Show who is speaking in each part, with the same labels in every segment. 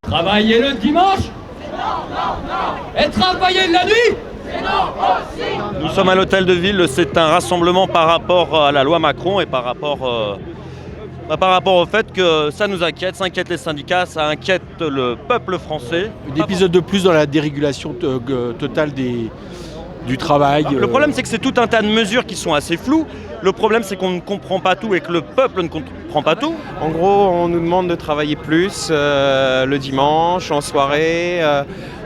Speaker 1: Travailler le dimanche? Et travailler la nuit?
Speaker 2: Nous sommes à l'hôtel de ville, c'est un rassemblement par rapport à la loi Macron et par rapport au fait que ça nous inquiète, ça inquiète les syndicats, ça inquiète le peuple français.
Speaker 3: Un épisode de plus dans la dérégulation totale du travail.
Speaker 2: Le problème c'est que c'est tout un tas de mesures qui sont assez floues. Le problème c'est qu'on ne comprend pas tout et que le peuple ne comprend pas tout.
Speaker 4: En gros, on nous demande de travailler plus le dimanche, en soirée,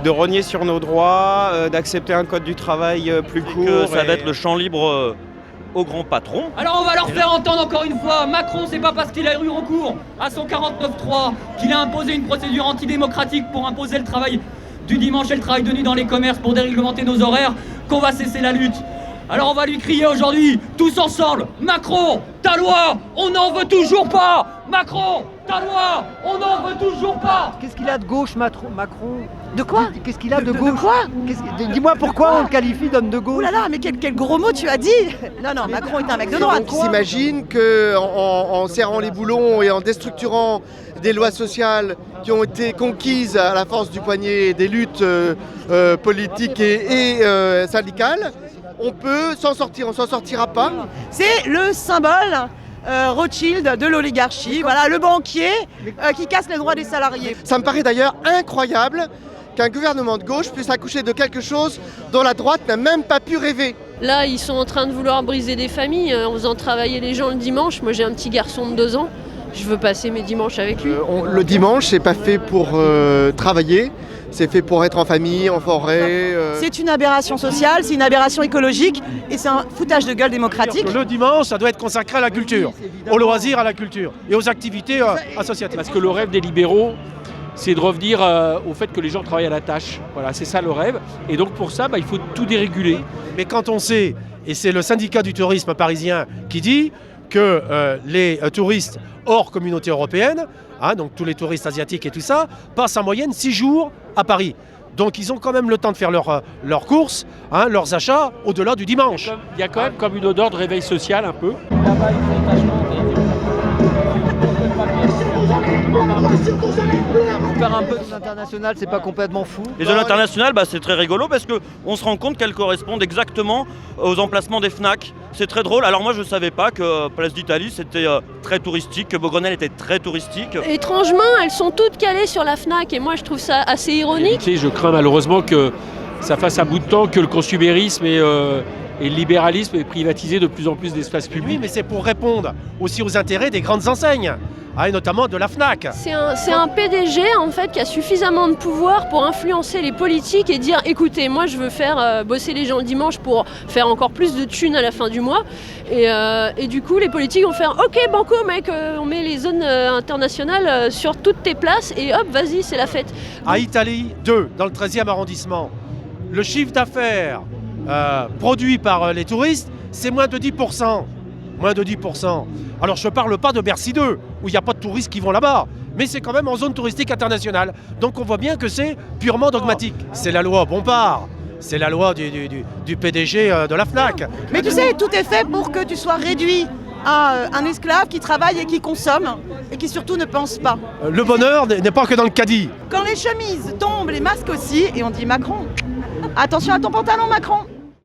Speaker 4: de rogner sur nos droits, d'accepter un code du travail plus court.
Speaker 2: Que ça va être le champ libre au grand patron.
Speaker 1: Alors on va leur faire entendre encore une fois, Macron c'est pas parce qu'il a eu recours à son 49.3 qu'il a imposé une procédure antidémocratique pour imposer le travail du dimanche et le travail de nuit dans les commerces pour déréglementer nos horaires qu'on va cesser la lutte. Alors on va lui crier aujourd'hui, tous ensemble, Macron, ta loi, on n'en veut toujours pas! Macron, ta loi, on n'en veut toujours pas!
Speaker 5: Qu'est-ce qu'il a de gauche, Macron?
Speaker 6: De quoi?
Speaker 5: Qu'est-ce qu'il a de gauche?
Speaker 6: De quoi?
Speaker 5: Dis-moi pourquoi on le qualifie d'homme de gauche?
Speaker 6: Ouh là là, mais quel gros mot tu as dit! Non, Macron est un mec de droite.
Speaker 7: On s'imagine qu'en serrant les boulons et en déstructurant des lois sociales qui ont été conquises à la force du poignet des luttes politiques et syndicales, on peut s'en sortir, on s'en sortira pas.
Speaker 6: C'est le symbole Rothschild de l'oligarchie, voilà, le banquier qui casse les droits des salariés.
Speaker 7: Ça me paraît d'ailleurs incroyable qu'un gouvernement de gauche puisse accoucher de quelque chose dont la droite n'a même pas pu rêver.
Speaker 8: Là, ils sont en train de vouloir briser des familles en faisant travailler les gens le dimanche. Moi, j'ai un petit garçon de 2 ans. Je veux passer mes dimanches avec lui.
Speaker 7: Le dimanche, c'est pas fait pour travailler. C'est fait pour être en famille, en forêt.
Speaker 6: C'est une aberration sociale, c'est une aberration écologique et c'est un foutage de gueule démocratique.
Speaker 3: Le dimanche, ça doit être consacré à la culture, aux loisirs, à la culture et aux activités associatives.
Speaker 9: Parce que le rêve des libéraux, c'est de revenir au fait que les gens travaillent à la tâche. Voilà, c'est ça le rêve. Et donc pour ça, il faut tout déréguler.
Speaker 3: Mais quand on sait, et c'est le syndicat du tourisme parisien qui dit que les touristes hors communauté européenne, donc tous les touristes asiatiques et tout ça, passent en moyenne 6 jours à Paris. Donc ils ont quand même le temps de faire leurs courses, leurs achats au-delà du dimanche.
Speaker 9: Il y a quand même comme une odeur de réveil social un peu.
Speaker 5: Faire un peu de l'international, c'est pas complètement fou.
Speaker 2: Les zones internationales, c'est très rigolo parce qu'on se rend compte qu'elles correspondent exactement aux emplacements des FNAC. C'est très drôle. Alors moi je ne savais pas que Place d'Italie c'était très touristique, que Beaugrenelle était très touristique.
Speaker 8: Étrangement, elles sont toutes calées sur la FNAC et moi je trouve ça assez ironique.
Speaker 9: Je crains malheureusement que ça fasse un bout de temps que le consumérisme et le libéralisme ait privatisé de plus en plus d'espaces publics.
Speaker 3: Oui, mais c'est pour répondre aussi aux intérêts des grandes enseignes. Et notamment de la FNAC.
Speaker 8: C'est un PDG en fait qui a suffisamment de pouvoir pour influencer les politiques et dire écoutez, moi je veux faire bosser les gens le dimanche pour faire encore plus de thunes à la fin du mois. Et du coup les politiques vont faire ok banco mec, on met les zones internationales sur toutes tes places et hop vas-y c'est la fête.
Speaker 3: À Italie 2, dans le 13e arrondissement, le chiffre d'affaires produit par les touristes, c'est moins de 10%. Moins de 10%. Alors je ne parle pas de Bercy 2, où il n'y a pas de touristes qui vont là-bas, mais c'est quand même en zone touristique internationale. Donc on voit bien que c'est purement dogmatique. C'est la loi Bompard, c'est la loi du PDG de la FNAC.
Speaker 6: Mais tu sais, tout est fait pour que tu sois réduit à un esclave qui travaille et qui consomme et qui surtout ne pense pas.
Speaker 3: Le bonheur n'est pas que dans le caddie.
Speaker 6: Quand les chemises tombent, les masques aussi, et on dit Macron. Attention à ton pantalon Macron.